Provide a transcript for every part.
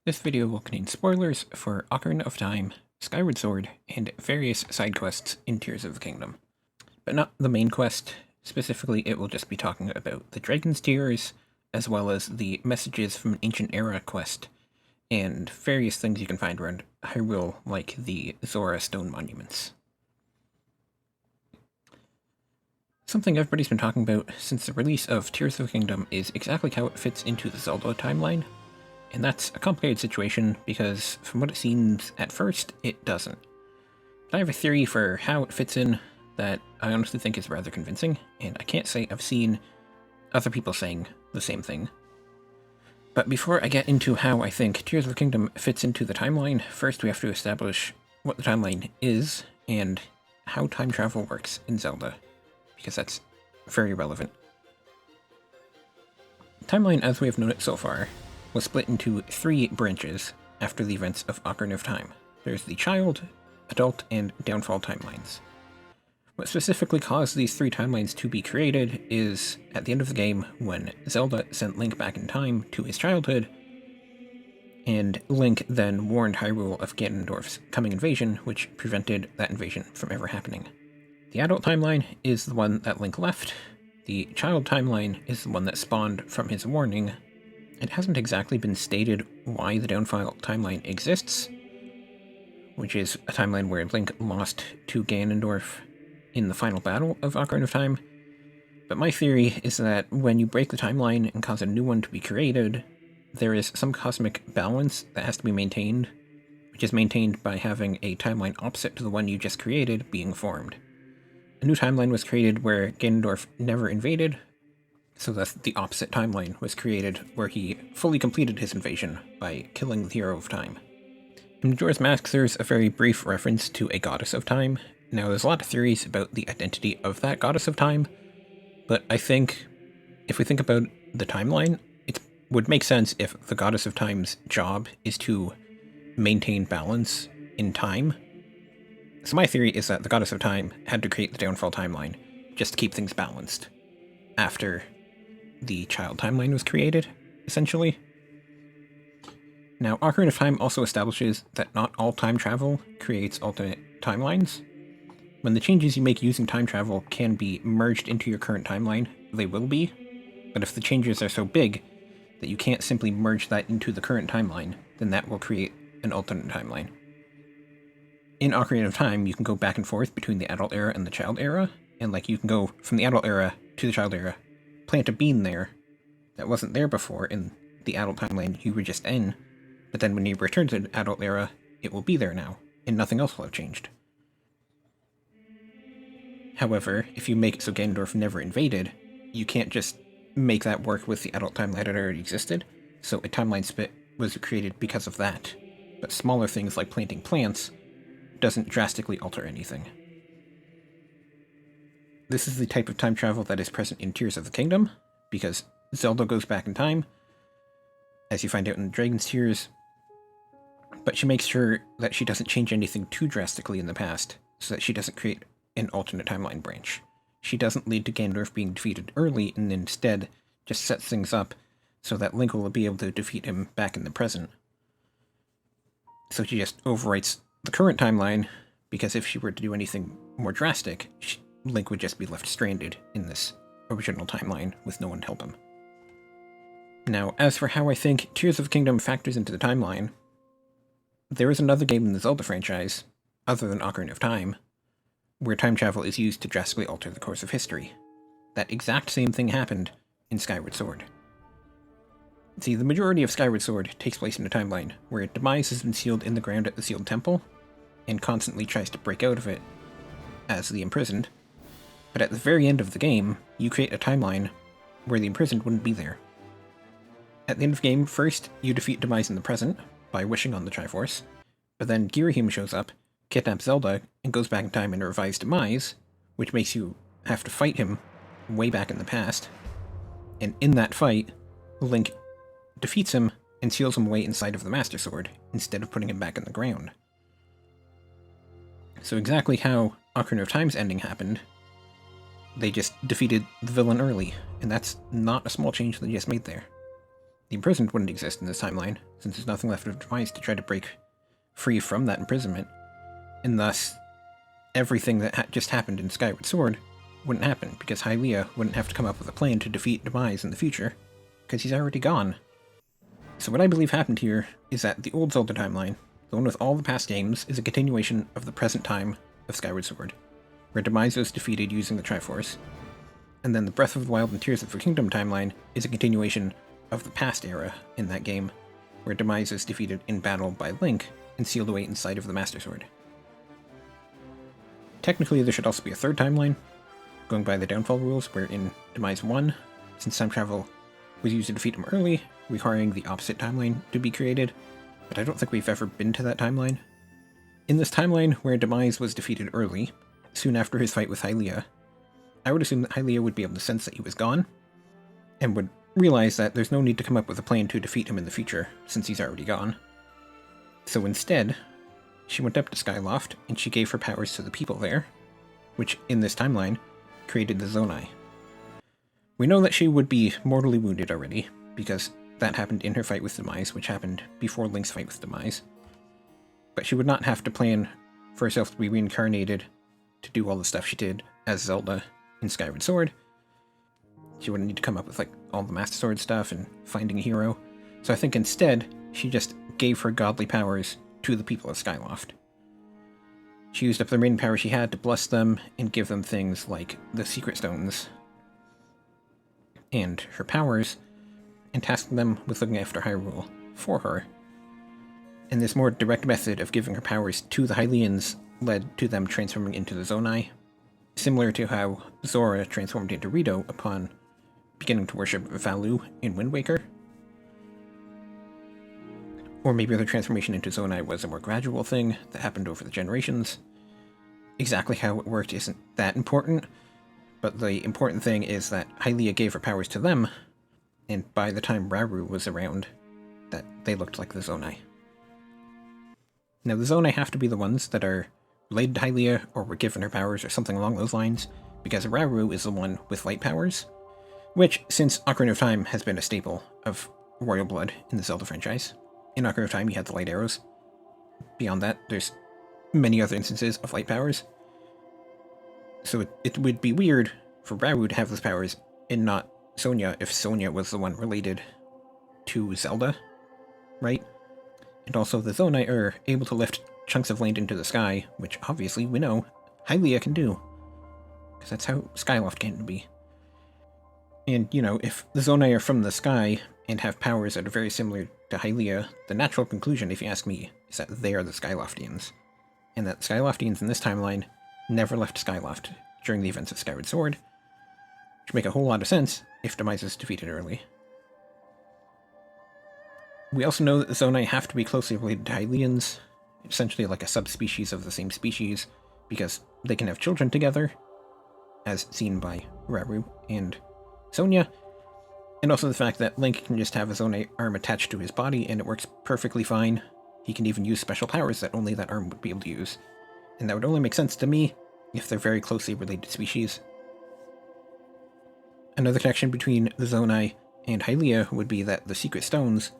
This video will contain spoilers for Ocarina of Time, Skyward Sword, and various side quests in Tears of the Kingdom. But not the main quest. Specifically, it will just be talking about the Dragon's Tears, as well as the Messages from an Ancient Era quest, and various things you can find around Hyrule, like the Zora stone monuments. Something everybody's been talking about since the release of Tears of the Kingdom is exactly how it fits into the Zelda timeline. And that's a complicated situation because, from what it seems at first, it doesn't. But I have a theory for how it fits in that I honestly think is rather convincing, and I can't say I've seen other people saying the same thing. But before I get into how I think Tears of the Kingdom fits into the timeline, first we have to establish what the timeline is and how time travel works in Zelda, because that's very relevant. The timeline as we have known it so far was split into three branches after the events of Ocarina of Time. There's the Child, Adult, and Downfall timelines. What specifically caused these three timelines to be created is, at the end of the game, when Zelda sent Link back in time to his childhood, and Link then warned Hyrule of Ganondorf's coming invasion, which prevented that invasion from ever happening. The Adult timeline is the one that Link left. The Child timeline is the one that spawned from his warning. It hasn't exactly been stated why the Downfall timeline exists, which is a timeline where Link lost to Ganondorf in the final battle of Ocarina of Time. But my theory is that when you break the timeline and cause a new one to be created, there is some cosmic balance that has to be maintained, which is maintained by having a timeline opposite to the one you just created being formed. A new timeline was created where Ganondorf never invaded, so that the opposite timeline was created where he fully completed his invasion by killing the Hero of Time. In Majora's Mask, there's a very brief reference to a Goddess of Time. Now, there's a lot of theories about the identity of that Goddess of Time, but I think if we think about the timeline, it would make sense if the Goddess of Time's job is to maintain balance in time. So my theory is that the Goddess of Time had to create the Downfall timeline just to keep things balanced after the Child timeline was created, essentially. Now, Ocarina of Time also establishes that not all time travel creates alternate timelines. When the changes you make using time travel can be merged into your current timeline, they will be, but if the changes are so big that you can't simply merge that into the current timeline, then that will create an alternate timeline. In Ocarina of Time, you can go back and forth between the Adult Era and the Child Era, and you can go from the Adult Era to the Child Era, plant a bean there that wasn't there before in the Adult timeline you were just in, but then when you return to the Adult Era, it will be there now, and nothing else will have changed. However, if you make it so Ganondorf never invaded, you can't just make that work with the Adult timeline that already existed, so a timeline split was created because of that. But smaller things like planting plants doesn't drastically alter anything. This is the type of time travel that is present in Tears of the Kingdom, because Zelda goes back in time, as you find out in the Dragon's Tears, but she makes sure that she doesn't change anything too drastically in the past, so that she doesn't create an alternate timeline branch. She doesn't lead to Ganondorf being defeated early, and instead just sets things up so that Link will be able to defeat him back in the present. So she just overwrites the current timeline, because if she were to do anything more drastic, Link would just be left stranded in this original timeline with no one to help him. Now, as for how I think Tears of the Kingdom factors into the timeline, there is another game in the Zelda franchise, other than Ocarina of Time, where time travel is used to drastically alter the course of history. That exact same thing happened in Skyward Sword. See, the majority of Skyward Sword takes place in a timeline where Demise has been sealed in the ground at the Sealed Temple, and constantly tries to break out of it as the Imprisoned. But at the very end of the game, you create a timeline where the Imprisoned wouldn't be there. At the end of the game, first, you defeat Demise in the present by wishing on the Triforce, but then Girahim shows up, kidnaps Zelda, and goes back in time and revives Demise, which makes you have to fight him way back in the past. And in that fight, Link defeats him and seals him away inside of the Master Sword, instead of putting him back in the ground. So exactly how Ocarina of Time's ending happened, they just defeated the villain early, and that's not a small change they just made there. the imprisoned wouldn't exist in this timeline, since there's nothing left of Demise to try to break free from that imprisonment, and thus everything that just happened in Skyward Sword wouldn't happen, because Hylia wouldn't have to come up with a plan to defeat Demise in the future, because he's already gone. So what I believe happened here is that the old Zelda timeline, the one with all the past games, is a continuation of the present time of Skyward Sword, where Demise was defeated using the Triforce, and then the Breath of the Wild and Tears of the Kingdom timeline is a continuation of the past era in that game, where Demise is defeated in battle by Link and sealed away inside of the Master Sword. Technically, there should also be a third timeline, going by the downfall rules, where in Demise 1, since time travel was used to defeat him early, requiring the opposite timeline to be created, but I don't think we've ever been to that timeline. In this timeline, where Demise was defeated early, soon after his fight with Hylia, I would assume that Hylia would be able to sense that he was gone, and would realize that there's no need to come up with a plan to defeat him in the future, since he's already gone. So instead, she went up to Skyloft, and she gave her powers to the people there, which, in this timeline, created the Zonai. We know that she would be mortally wounded already, because that happened in her fight with Demise, which happened before Link's fight with Demise. But she would not have to plan for herself to be reincarnated to do all the stuff she did as Zelda in Skyward Sword. She wouldn't need to come up with all the Master Sword stuff and finding a hero. So I think instead, she just gave her godly powers to the people of Skyloft. She used up the remaining power she had to bless them and give them things like the Secret Stones and her powers, and tasked them with looking after Hyrule for her. And this more direct method of giving her powers to the Hylians led to them transforming into the Zonai, similar to how Zora transformed into Rito upon beginning to worship Valu in Wind Waker. Or maybe their transformation into Zonai was a more gradual thing that happened over the generations. Exactly how it worked isn't that important, but the important thing is that Hylia gave her powers to them, and by the time Rauru was around, that they looked like the Zonai. Now, the Zonai have to be the ones that are related to Hylia, or were given her powers, or something along those lines, because Rauru is the one with light powers, which, since Ocarina of Time has been a staple of royal blood in the Zelda franchise. In Ocarina of Time, you had the light arrows. Beyond that, there's many other instances of light powers. So it would be weird for Rauru to have those powers and not Sonia if Sonia was the one related to Zelda, right? And also the Zonai are able to lift chunks of land into the sky, which obviously we know Hylia can do, because that's how Skyloft can be. And, if the Zonai are from the sky and have powers that are very similar to Hylia, the natural conclusion, if you ask me, is that they are the Skyloftians, and that the Skyloftians in this timeline never left Skyloft during the events of Skyward Sword, which make a whole lot of sense if Demise is defeated early. We also know that the Zonai have to be closely related to Hylians, essentially like a subspecies of the same species, because they can have children together, as seen by Rauru and Sonia, and also the fact that Link can just have his Zonai arm attached to his body and it works perfectly fine. He can even use special powers that only that arm would be able to use, and that would only make sense to me if they're very closely related species. Another connection between the Zonai and Hylia would be that the Secret Stones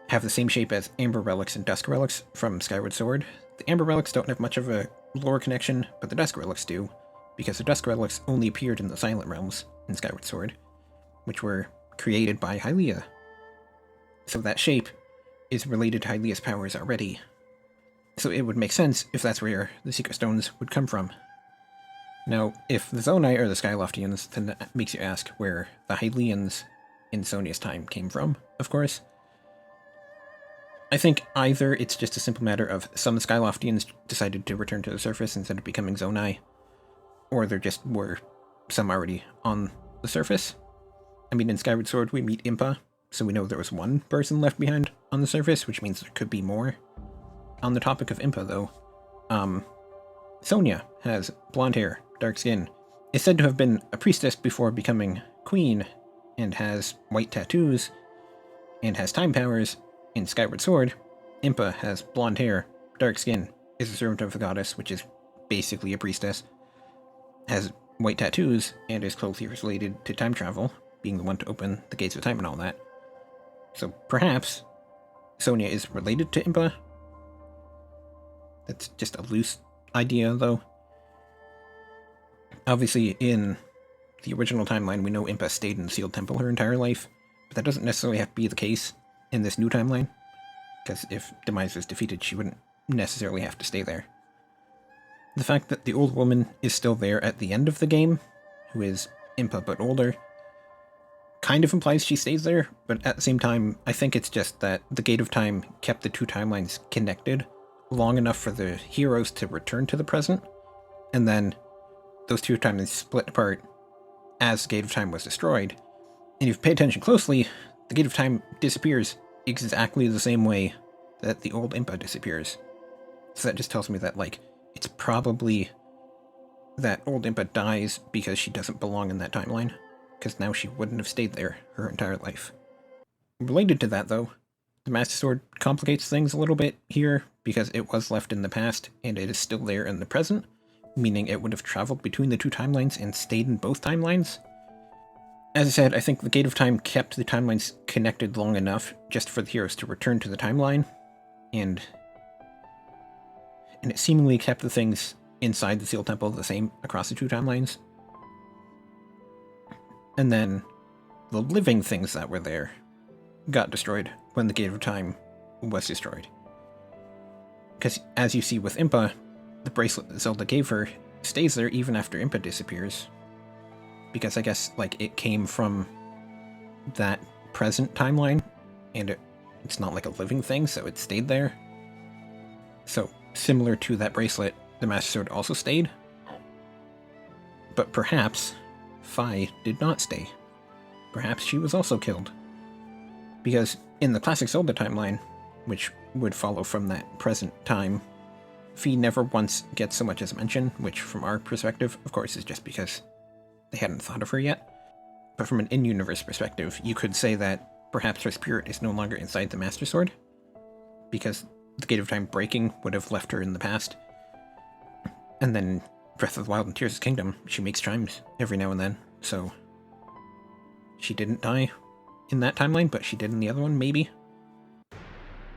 have the same shape as Amber Relics and Dusk Relics from Skyward Sword. The Amber Relics don't have much of a lore connection, but the Dusk Relics do, because the Dusk Relics only appeared in the Silent Realms in Skyward Sword, which were created by Hylia. So that shape is related to Hylia's powers already. So it would make sense if that's where the Secret Stones would come from. Now, if the Zonai are the Skyloftians, then that makes you ask where the Hylians in Sonia's time came from, of course. I think either it's just a simple matter of some Skyloftians decided to return to the surface instead of becoming Zonai, or there just were some already on the surface. I mean, in Skyward Sword we meet Impa, so we know there was one person left behind on the surface, which means there could be more. On the topic of Impa, though, Sonia has blonde hair, dark skin, is said to have been a priestess before becoming queen, and has white tattoos, and has time powers. In Skyward Sword, Impa has blonde hair, dark skin, is a servant of the goddess, which is basically a priestess, has white tattoos, and is closely related to time travel, being the one to open the gates of time and all that. So perhaps Sonia is related to Impa. That's just a loose idea, though. Obviously, in the original timeline, we know Impa stayed in the Sealed Temple her entire life, but that doesn't necessarily have to be the case in this new timeline, because if Demise was defeated, she wouldn't necessarily have to stay there. The fact that the old woman is still there at the end of the game, who is Impa but older, kind of implies she stays there, but at the same time, I think it's just that the Gate of Time kept the two timelines connected long enough for the heroes to return to the present, and then those two timelines split apart as the Gate of Time was destroyed. And if you pay attention closely, the Gate of Time disappears exactly the same way that the old Impa disappears. So that just tells me that, like, it's probably that old Impa dies because she doesn't belong in that timeline, because now she wouldn't have stayed there her entire life. Related to that, though, the Master Sword complicates things a little bit here, because it was left in the past, and it is still there in the present, meaning it would have traveled between the two timelines and stayed in both timelines. As I said, I think the Gate of Time kept the timelines connected long enough just for the heroes to return to the timeline, and it seemingly kept the things inside the Sealed Temple the same across the two timelines. And then the living things that were there got destroyed when the Gate of Time was destroyed. Because as you see with Impa, the bracelet that Zelda gave her stays there even after Impa disappears. Because I guess, like, it came from that present timeline, and it's not like a living thing, so it stayed there. So, similar to that bracelet, the Master Sword also stayed. But perhaps Fi did not stay. Perhaps she was also killed. Because in the classic Zelda timeline, which would follow from that present time, Fi never once gets so much as a mention, which from our perspective, of course, is just because they hadn't thought of her yet. But from an in-universe perspective, you could say that perhaps her spirit is no longer inside the Master Sword, because the Gate of Time breaking would have left her in the past. And then Breath of the Wild and Tears of the Kingdom, she makes chimes every now and then, so she didn't die in that timeline, but she did in the other one, maybe.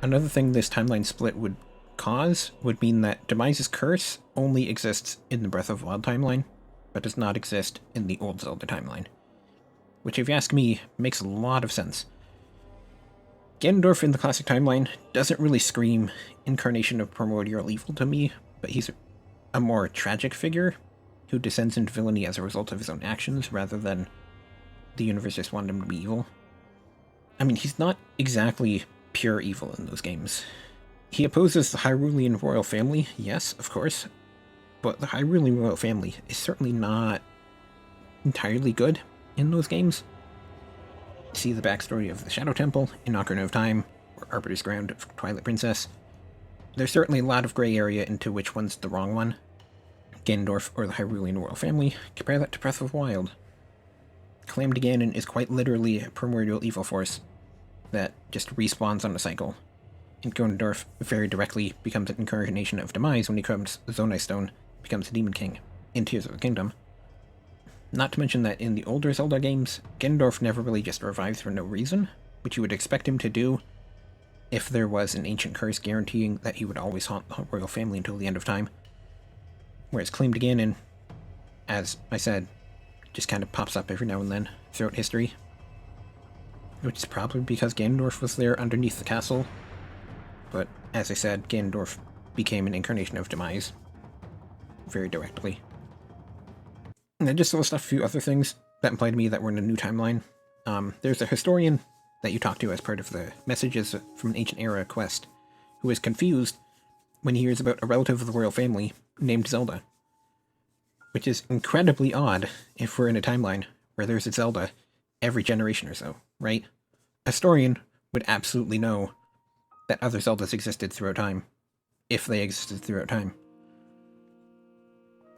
Another thing this timeline split would cause would mean that Demise's curse only exists in the Breath of the Wild timeline, but does not exist in the old Zelda timeline. Which, if you ask me, makes a lot of sense. Ganondorf in the classic timeline doesn't really scream incarnation of primordial evil to me, but he's a more tragic figure who descends into villainy as a result of his own actions rather than the universe just wanted him to be evil. I mean, he's not exactly pure evil in those games. He opposes the Hyrulean royal family, yes, of course, but the Hyrulean royal family is certainly not entirely good in those games. See the backstory of the Shadow Temple in Ocarina of Time, or Arbiter's Ground of Twilight Princess. There's certainly a lot of gray area into which one's the wrong one. Ganondorf or the Hyrulean royal family, compare that to Breath of the Wild. Calamity Ganon is quite literally a primordial evil force that just respawns on a cycle. And Ganondorf very directly becomes an incarnation of Demise when he becomes the Zonai Stone, becomes the Demon King in Tears of the Kingdom. Not to mention that in the older Zelda games, Ganondorf never really just revives for no reason, which you would expect him to do if there was an ancient curse guaranteeing that he would always haunt the royal family until the end of time. Whereas Calamity Ganon, as I said, just kind of pops up every now and then throughout history. Which is probably because Ganondorf was there underneath the castle. But, as I said, Ganondorf became an incarnation of Demise. Very directly. And I just list off a few other things that imply to me that we're in a new timeline. There's a historian that you talk to as part of the Messages from an Ancient Era quest, who is confused when he hears about a relative of the royal family named Zelda. Which is incredibly odd if we're in a timeline where there's a Zelda every generation or so, right? A historian would absolutely know that other Zeldas existed throughout time, if they existed throughout time.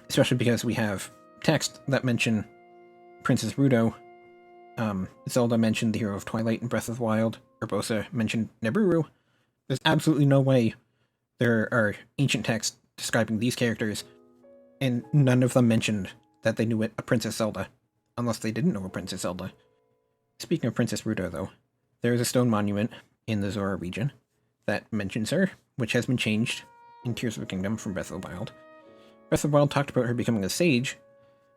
Especially because we have text that mention Princess Ruto, Zelda mentioned the Hero of Twilight in Breath of the Wild, Urbosa mentioned Nabooru. There's absolutely no way there are ancient texts describing these characters, and none of them mentioned that they knew a Princess Zelda, unless they didn't know a Princess Zelda. Speaking of Princess Ruto, though, there is a stone monument in the Zora region that mentions her, which has been changed in Tears of the Kingdom from Breath of the Wild. Breath of the Wild talked about her becoming a sage,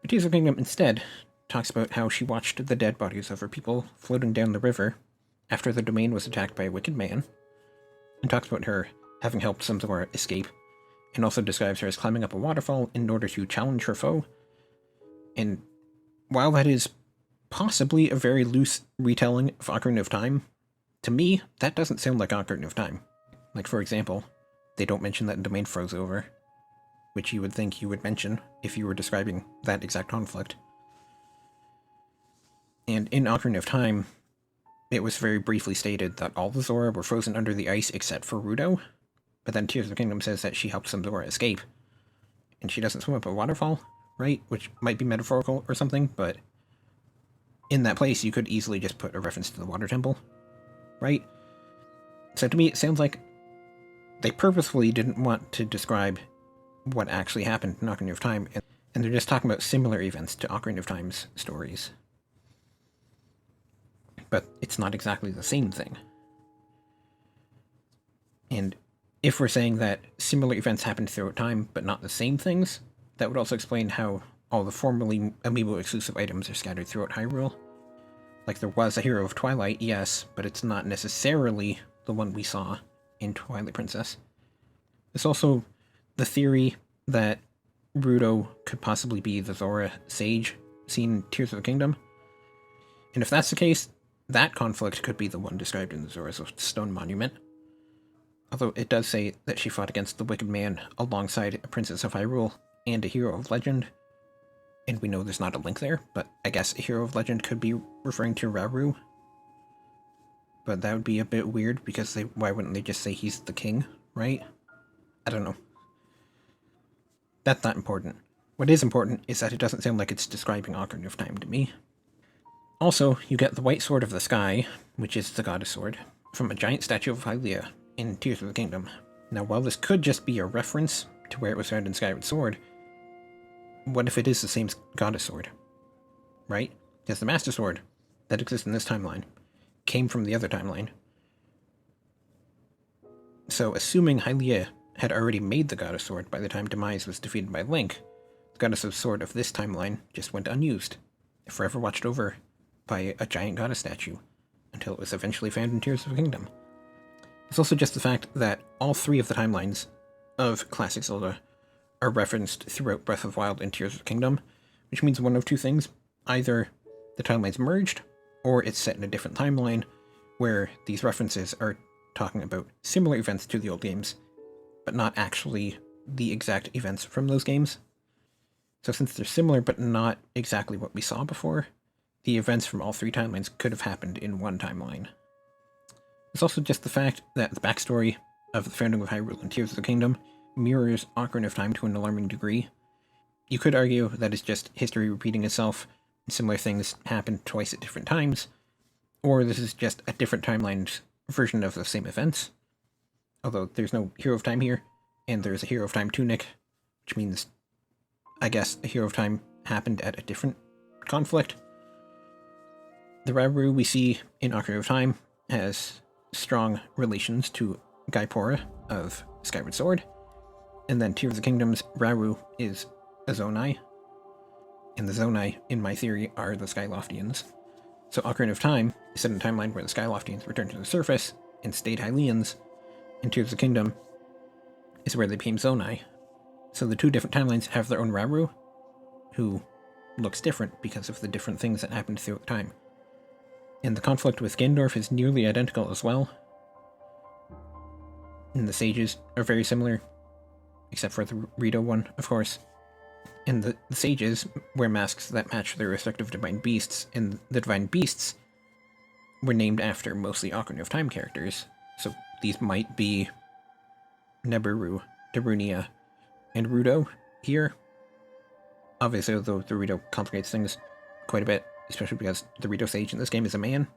but Tears of the Kingdom instead talks about how she watched the dead bodies of her people floating down the river after the domain was attacked by a wicked man, and talks about her having helped some Zora escape, and also describes her as climbing up a waterfall in order to challenge her foe. And while that is possibly a very loose retelling of Ocarina of Time, to me, that doesn't sound like Ocarina of Time. Like, for example, they don't mention that the domain froze over, which you would think you would mention if you were describing that exact conflict. And in Ocarina of Time, it was very briefly stated that all the Zora were frozen under the ice except for Rudo, but then Tears of the Kingdom says that she helped some Zora escape. And she doesn't swim up a waterfall, right? Which might be metaphorical or something, but in that place you could easily just put a reference to the water temple, right? So to me it sounds like they purposefully didn't want to describe what actually happened in Ocarina of Time, and they're just talking about similar events to Ocarina of Time's stories. But it's not exactly the same thing. And if we're saying that similar events happened throughout time, but not the same things, that would also explain how all the formerly amiibo-exclusive items are scattered throughout Hyrule. Like, there was a Hero of Twilight, yes, but it's not necessarily the one we saw in Twilight Princess. There's also the theory that Rudo could possibly be the Zora Sage seen in Tears of the Kingdom. And if that's the case, that conflict could be the one described in the Zora's Stone Monument. Although it does say that she fought against the Wicked Man alongside a Princess of Hyrule and a Hero of Legend. And we know there's not a link there, but I guess a Hero of Legend could be referring to Rauru. But that would be a bit weird, because why wouldn't they just say he's the king, right? I don't know. That's not important. What is important is that it doesn't sound like it's describing Ocarina of Time to me. Also, you get the White Sword of the Sky, which is the goddess sword, from a giant statue of Hylia in Tears of the Kingdom. Now, while this could just be a reference to where it was found in Skyward Sword, what if it is the same goddess sword? Right? Because the Master Sword that exists in this timeline came from the other timeline. So, assuming Hylia had already made the goddess sword by the time Demise was defeated by Link, the goddess sword of this timeline just went unused, forever watched over by a giant goddess statue, until it was eventually found in Tears of the Kingdom. It's also just the fact that all three of the timelines of Classic Zelda are referenced throughout Breath of the Wild and Tears of the Kingdom, which means one of two things. Either the timelines merged, or it's set in a different timeline, where these references are talking about similar events to the old games, but not actually the exact events from those games. So since they're similar but not exactly what we saw before, the events from all three timelines could have happened in one timeline. It's also just the fact that the backstory of the founding of Hyrule and Tears of the Kingdom mirrors Ocarina of Time to an alarming degree. You could argue that it's just history repeating itself, and similar things happened twice at different times, or this is just a different timeline version of the same events. Although there's no Hero of Time here, and there's a Hero of Time tunic, which means, I guess, a Hero of Time happened at a different conflict. The Rauru we see in Ocarina of Time has strong relations to Gaipora of Skyward Sword, and then Tears of the Kingdom's Rauru is a Zonai, and the Zonai, in my theory, are the Skyloftians. So Ocarina of Time is set in a timeline where the Skyloftians returned to the surface and stayed Hylians, and Tears of the Kingdom is where they became Zonai. So the two different timelines have their own Rauru, who looks different because of the different things that happened throughout time. And the conflict with Gendorf is nearly identical as well. And the sages are very similar, except for the Rito one, of course. And the sages wear masks that match their respective divine beasts, and the divine beasts were named after mostly Ocarina of Time characters. So these might be Neburu, Darunia, and Rudo here. Obviously, though, the Rito complicates things quite a bit, especially because the Rito Sage in this game is a man,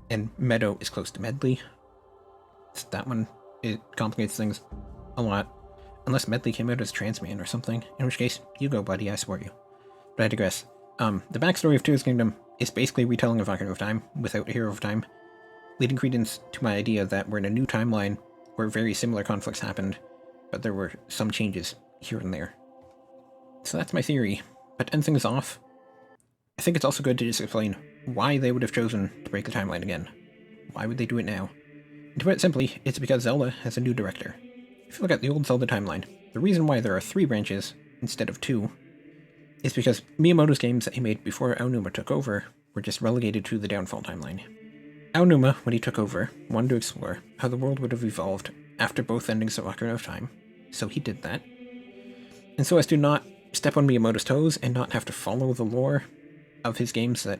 and Meadow is close to Medley. So that one, it complicates things a lot. Unless Medley came out as trans man or something, in which case, you go, buddy, I swear you. But I digress. The backstory of Tears of the Kingdom is basically a retelling of Ocarina of Time without a Hero of Time. leading credence to my idea that we're in a new timeline where very similar conflicts happened, but there were some changes here and there. So that's my theory, but to end things off, I think it's also good to just explain why they would have chosen to break the timeline again. Why would they do it now? And to put it simply, it's because Zelda has a new director. If you look at the old Zelda timeline, the reason why there are 3 branches instead of 2 is because Miyamoto's games that he made before Aonuma took over were just relegated to the Downfall timeline. Aonuma, when he took over, wanted to explore how the world would have evolved after both endings of Ocarina of Time, so he did that. And so as to not step on Miyamoto's toes and not have to follow the lore of his games that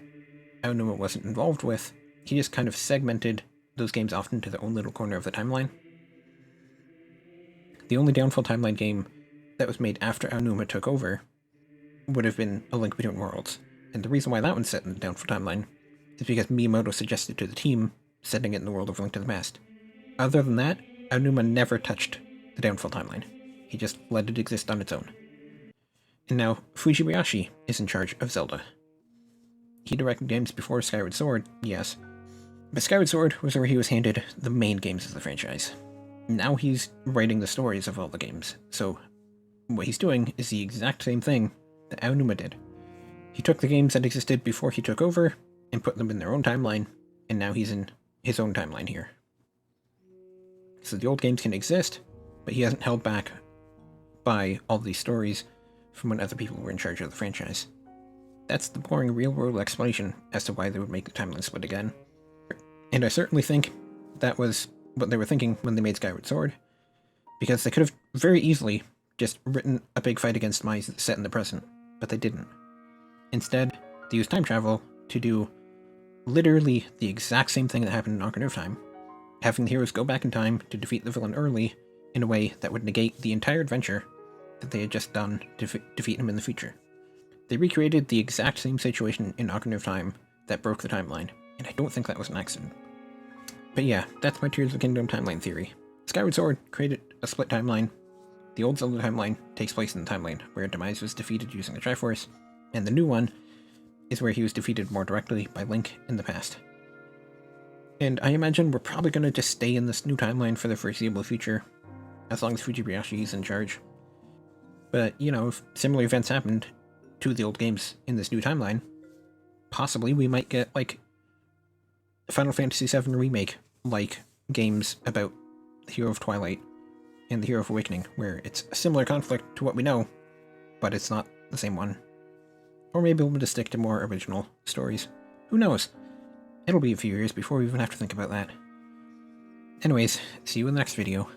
Aonuma wasn't involved with, he just kind of segmented those games off into their own little corner of the timeline. The only Downfall timeline game that was made after Aonuma took over would have been A Link Between Worlds, and the reason why that one's set in the Downfall timeline is because Miyamoto suggested to the team setting it in the world of Link to the Past. Other than that, Aonuma never touched the Downfall timeline. He just let it exist on its own. And now, Fujibayashi is in charge of Zelda. He directed games before Skyward Sword, yes, but Skyward Sword was where he was handed the main games of the franchise. Now he's writing the stories of all the games, so what he's doing is the exact same thing that Aonuma did. He took the games that existed before he took over and put them in their own timeline, and now he's in his own timeline here. So the old games can exist, but he hasn't held back by all these stories from when other people were in charge of the franchise. That's the boring real-world explanation as to why they would make the timeline split again. And I certainly think that was what they were thinking when they made Skyward Sword, because they could have very easily just written a big fight against Mai set in the present, but they didn't. Instead, they used time travel to do literally the exact same thing that happened in Ocarina of Time, having the heroes go back in time to defeat the villain early in a way that would negate the entire adventure that they had just done to defeat him in the future. They recreated the exact same situation in Ocarina of Time that broke the timeline, and I don't think that was an accident. But yeah, that's my Tears of the Kingdom timeline theory. Skyward Sword created a split timeline. The old Zelda timeline takes place in the timeline where Demise was defeated using the Triforce, and the new one is where he was defeated more directly by Link in the past. And I imagine we're probably going to just stay in this new timeline for the foreseeable future, as long as Fujibayashi is in charge. But, you know, if similar events happened to the old games in this new timeline, possibly we might get, like, Final Fantasy VII Remake, like games about the Hero of Twilight and the Hero of Awakening, where it's a similar conflict to what we know, but it's not the same one. Or maybe we'll just stick to more original stories. Who knows? It'll be a few years before we even have to think about that. Anyways, see you in the next video.